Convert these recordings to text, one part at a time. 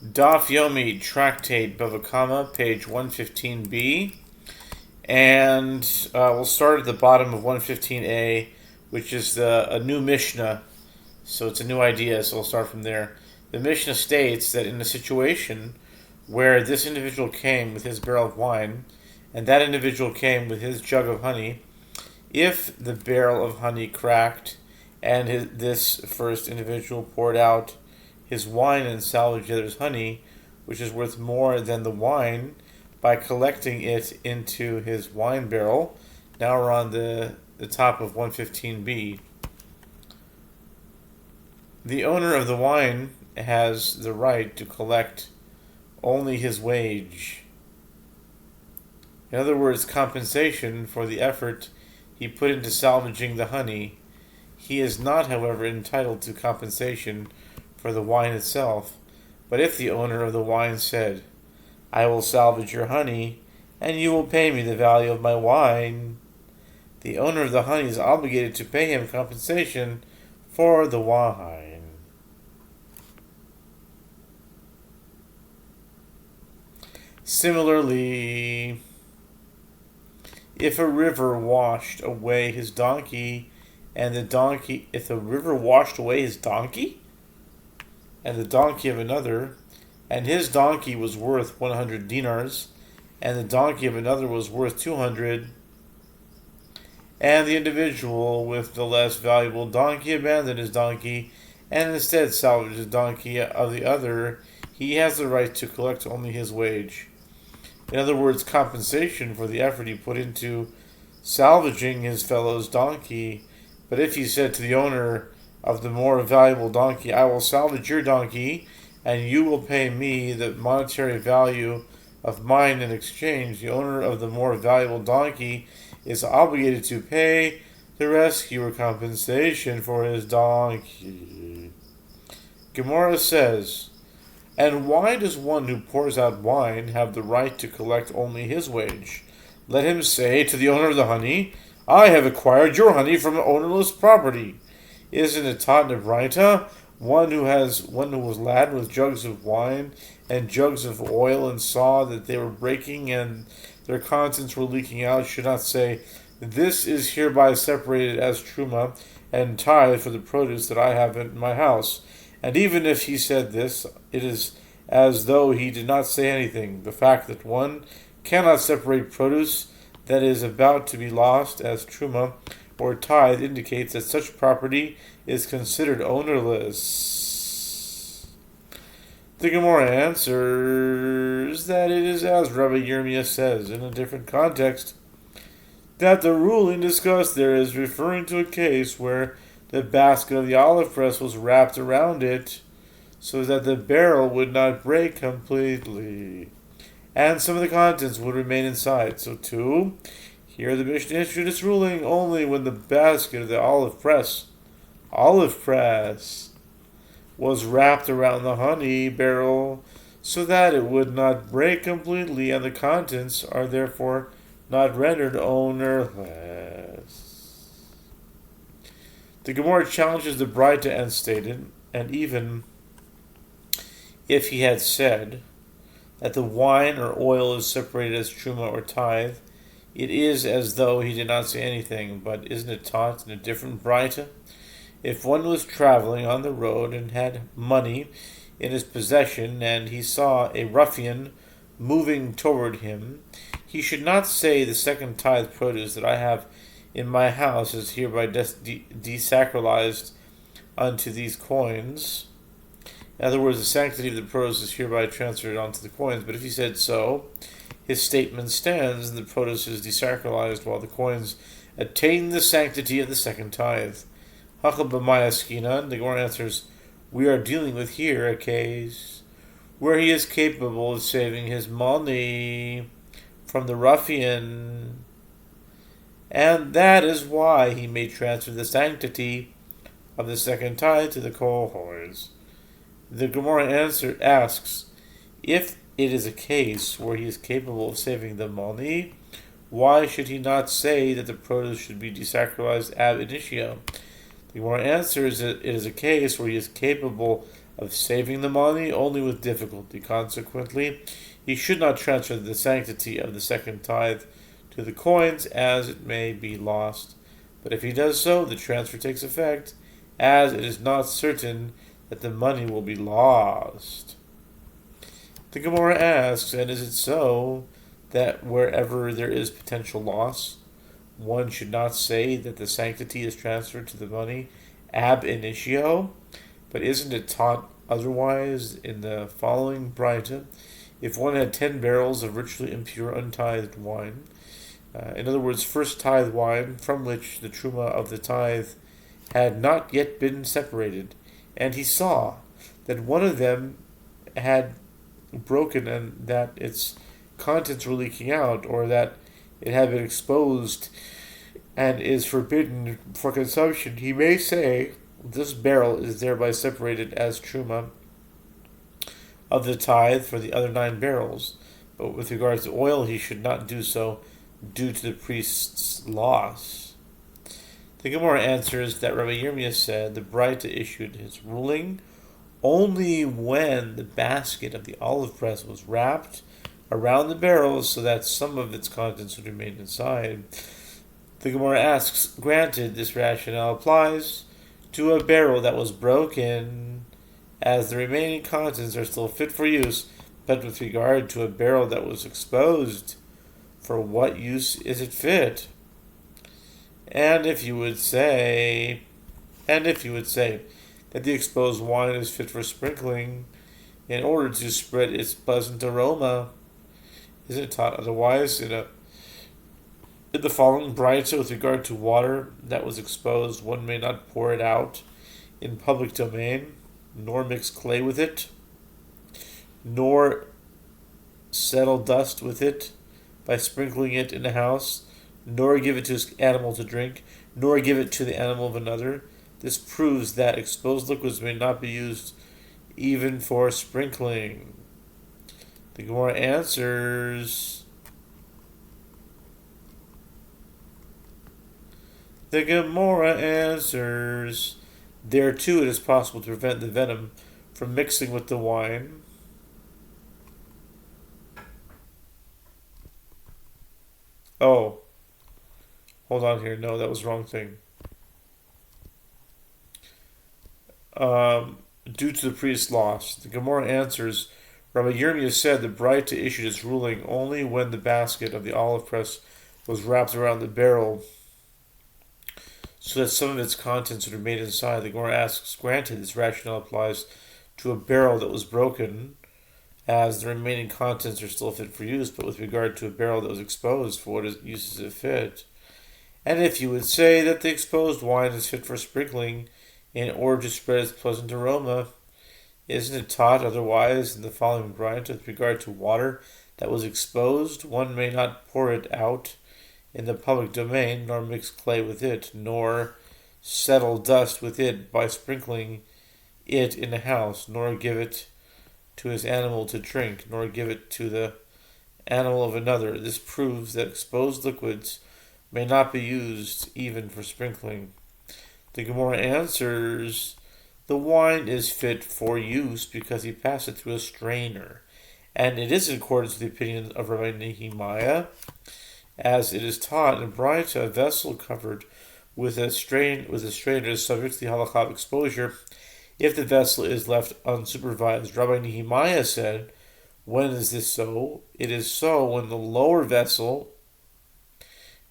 Daf Yomi Tractate Bava, page 115b, and we'll start at the bottom of 115a, which is a new Mishnah. So it's a new idea, so we'll start from there. The Mishnah states that in a situation where this individual came with his barrel of wine, and that individual came with his jug of honey, if the barrel of honey cracked, and this first individual poured out his wine and salvaged the other's honey, which is worth more than the wine, by collecting it into his wine barrel. Now we're on the top of 115b. The owner of the wine has the right to collect only his wage. In other words, compensation for the effort he put into salvaging the honey. He is not, however, entitled to compensation for the wine itself. But if the owner of the wine said, "I will salvage your honey, and you will pay me the value of my wine," the owner of the honey is obligated to pay him compensation for the wine. Similarly, if a river washed away his donkey, if the river washed away his donkey, and the donkey of another, and his donkey was worth 100 dinars, and the donkey of another was worth 200, and the individual with the less valuable donkey abandoned his donkey, and instead salvaged the donkey of the other, he has the right to collect only his wage. In other words, compensation for the effort he put into salvaging his fellow's donkey. But if he said to the owner of the more valuable donkey, "I will salvage your donkey, and you will pay me the monetary value of mine in exchange," the owner of the more valuable donkey is obligated to pay the rescuer compensation for his donkey. Gemara says, "And why does one who pours out wine have the right to collect only his wage? Let him say to the owner of the honey, 'I have acquired your honey from ownerless property.' Isn't it taught in a Braita? One who was laden with jugs of wine and jugs of oil and saw that they were breaking and their contents were leaking out should not say, 'This is hereby separated as truma and tithe for the produce that I have in my house.' And even if he said this, it is as though he did not say anything. The fact that one cannot separate produce that is about to be lost as truma or tithe indicates that such property is considered ownerless." The Gemara answers that it is as Rabbi Yirmiyah says in a different context, that the ruling discussed there is referring to a case where the basket of the olive press was wrapped around it so that the barrel would not break completely, and some of the contents would remain inside. So too, here the Mishnah issued its ruling only when the basket of the olive press was wrapped around the honey barrel so that it would not break completely, and the contents are therefore not rendered ownerless. The Gemara challenges the Braita and stated, and even if he had said that the wine or oil is separated as truma or tithe, it is as though he did not say anything. But isn't it taught in a different Braita? If one was traveling on the road and had money in his possession, and he saw a ruffian moving toward him, he should not say, "The second tithe produce that I have in my house is hereby desacralized unto these coins." In other words, the sanctity of the produce is hereby transferred onto the coins. But if he said so, his statement stands, and the produce is desacralized while the coins attain the sanctity of the second tithe. Hacha b'maya skinan, the Gemara answers, we are dealing with here a case where he is capable of saving his money from the ruffian, and that is why he may transfer the sanctity of the second tithe to the coins. The Gemara asks, if it is a case where he is capable of saving the money, why should he not say that the produce should be desacralized ab initio? The Gemara answers that it is a case where he is capable of saving the money only with difficulty. Consequently, he should not transfer the sanctity of the second tithe to the coins, as it may be lost. But if he does so, the transfer takes effect, as it is not certain that the money will be lost. The Gemara asks, and is it so that wherever there is potential loss, one should not say that the sanctity is transferred to the money ab initio? But isn't it taught otherwise in the following Braita? If one had 10 barrels of richly impure untithed wine, in other words, first tithe wine from which the truma of the tithe had not yet been separated, and he saw that one of them had broken and that its contents were leaking out, or that it had been exposed and is forbidden for consumption, he may say, this barrel is thereby separated as truma of the tithe for the other 9 barrels. But with regards to oil, he should not do so due to the priest's loss. The Gemara answers that Rabbi Yirmiyah said the Braita issued his ruling only when the basket of the olive press was wrapped around the barrel so that some of its contents would remain inside. The Gemara asks, granted, this rationale applies to a barrel that was broken, as the remaining contents are still fit for use, but with regard to a barrel that was exposed, for what use is it fit? And if you would say that the exposed wine is fit for sprinkling in order to spread its pleasant aroma, is it taught otherwise in the following Braita with regard to water that was exposed? One may not pour it out in public domain, nor mix clay with it, nor settle dust with it by sprinkling it in the house, nor give it to his animal to drink, nor give it to the animal of another. This proves that exposed liquids may not be used even for sprinkling. The Gemara answers, there too it is possible to prevent the venom from mixing with the wine. Oh, hold on here. No, that was the wrong thing. Due to the priest's loss. The Gemara answers, Rabbi Yirmiyah said the Braita issued its ruling only when the basket of the olive press was wrapped around the barrel so that some of its contents would remain inside. The Gemara asks, granted, this rationale applies to a barrel that was broken, as the remaining contents are still fit for use, but with regard to a barrel that was exposed, for what use is it fit? And if you would say that the exposed wine is fit for sprinkling in order to spread its pleasant aroma, isn't it taught otherwise in the following Braita with regard to water that was exposed? One may not pour it out in the public domain, nor mix clay with it, nor settle dust with it by sprinkling it in the house, nor give it to his animal to drink, nor give it to the animal of another. This proves that exposed liquids may not be used even for sprinkling. The Gemara answers, the wine is fit for use because he passed it through a strainer, and it is in accordance with the opinion of Rabbi Nehemiah, as it is taught in Braita, a vessel covered with a strainer is subject to the halakha of exposure if the vessel is left unsupervised. Rabbi Nehemiah said, when is this so? It is so when the lower vessel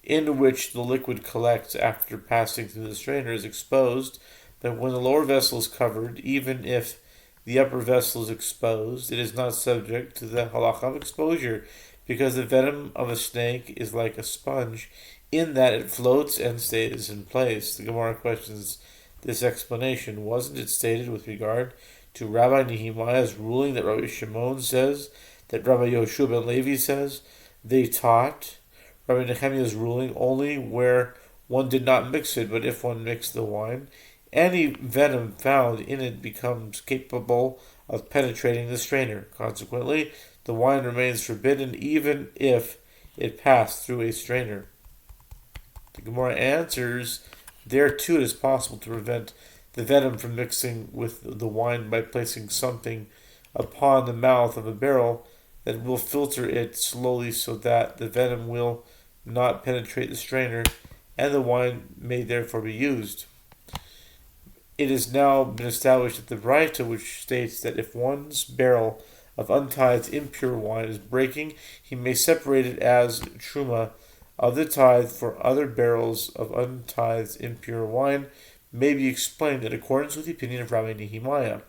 in which the liquid collects after passing through the strainer is exposed, but when the lower vessel is covered, even if the upper vessel is exposed, it is not subject to the halakha of exposure, because the venom of a snake is like a sponge, in that it floats and stays in place. The Gemara questions this explanation. Wasn't it stated with regard to Rabbi Nehemiah's ruling that Rabbi Shimon says, that Rabbi Yehoshua ben Levi says, they taught Rabbi Nehemiah's ruling only where one did not mix it, but if one mixed the wine, any venom found in it becomes capable of penetrating the strainer. Consequently, the wine remains forbidden even if it passed through a strainer. The Gemara answers, there too it is possible to prevent the the venom from mixing with the wine by placing something upon the mouth of a barrel that will filter it slowly so that the venom will not penetrate the strainer, and the wine may therefore be used. It has now been established that the Braita, which states that if one's barrel of untithed impure wine is breaking, he may separate it as truma of the tithe for other barrels of untithed impure wine, may be explained in accordance with the opinion of Rabbi Nehemiah.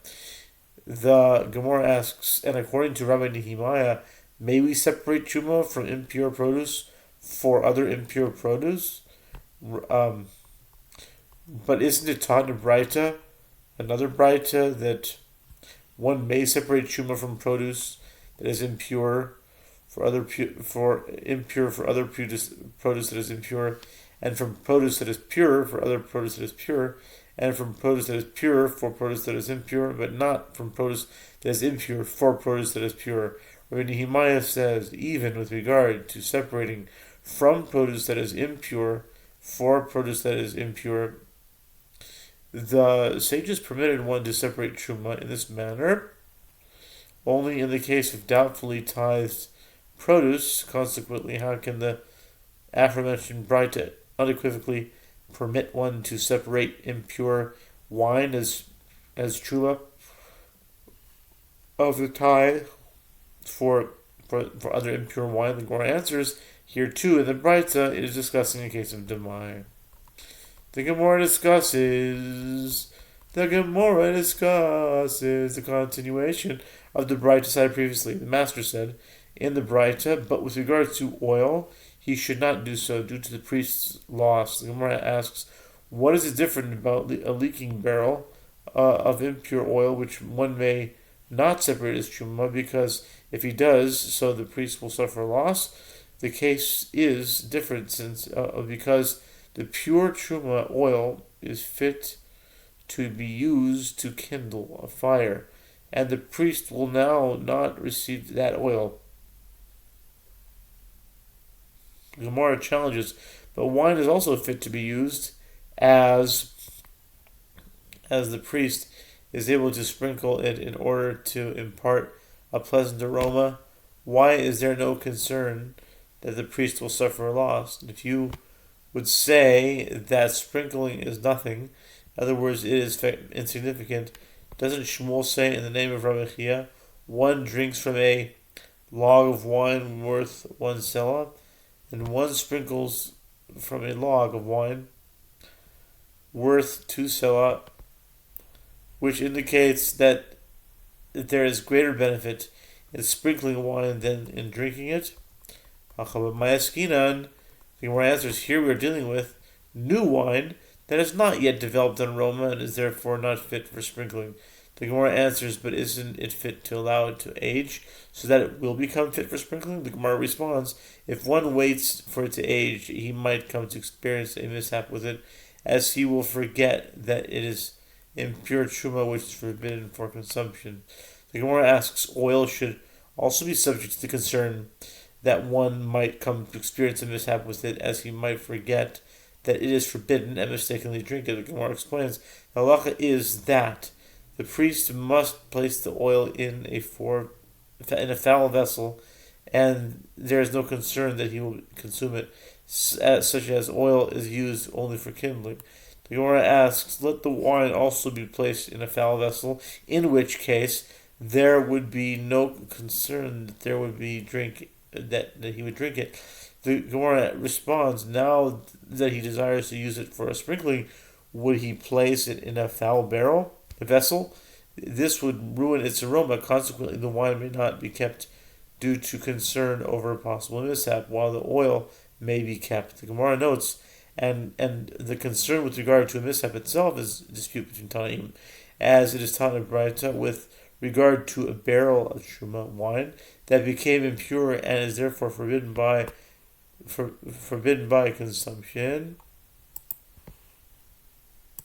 The Gemara asks, and according to Rabbi Nehemiah, may we separate truma from impure produce for other impure produce? But isn't it taught in Braita, another Braita, that one may separate truma from produce that is impure for other produce that is impure, and from produce that is pure for other produce that is pure, and from produce that is pure for produce that is impure, but not from produce that is impure for produce that is pure. Rabbi Nehemiah says, even with regard to separating from produce that is impure for produce that is impure, the sages permitted one to separate truma in this manner only in the case of doubtfully tithed produce. Consequently, how can the aforementioned Braita unequivocally permit one to separate impure wine as truma of the tithe for other impure wine? The Gemara answers, here too in the Braita it is discussing the case of Demai. The Gemara discusses the continuation of the Braita cited previously. The master said in the Braita, but with regard to oil, he should not do so due to the priest's loss. The Gemara asks, what is different about a leaking barrel of impure oil, which one may not separate as truma, because if he does so, the priest will suffer loss? The case is different because the pure truma oil is fit to be used to kindle a fire, and the priest will now not receive that oil. The Gemara challenges, but wine is also fit to be used as the priest is able to sprinkle it in order to impart a pleasant aroma. Why is there no concern that the priest will suffer a loss? If you would say that sprinkling is nothing, in other words, it is insignificant, doesn't Shmuel say in the name of Rabbi Chia, one drinks from a log of wine worth one selah, and one sprinkles from a log of wine worth 2 selah, which indicates that there is greater benefit in sprinkling wine than in drinking it? The Gemara answers, here we are dealing with new wine that has not yet developed an aroma and is therefore not fit for sprinkling. The Gemara answers, but isn't it fit to allow it to age so that it will become fit for sprinkling? The Gemara responds, if one waits for it to age, he might come to experience a mishap with it, as he will forget that it is impure truma which is forbidden for consumption. The Gemara asks, oil should also be subject to the concern that one might come to experience a mishap with it, as he might forget that it is forbidden and mistakenly drink it. The Gemara explains, the halacha is that the priest must place the oil in a foul vessel, and there is no concern that he will consume it, such as oil is used only for kindling. The Gemara asks, let the wine also be placed in a foul vessel, in which case there would be no concern that there would be that he would drink it. The Gemara responds, now that he desires to use it for a sprinkling, would he place it in a foul vessel? This would ruin its aroma. Consequently, the wine may not be kept due to concern over a possible mishap, while the oil may be kept. The Gemara notes, and the concern with regard to a mishap itself is a dispute between Tanaim, as it is taught in Braita with regard to a barrel of truma wine that became impure and is therefore forbidden by consumption.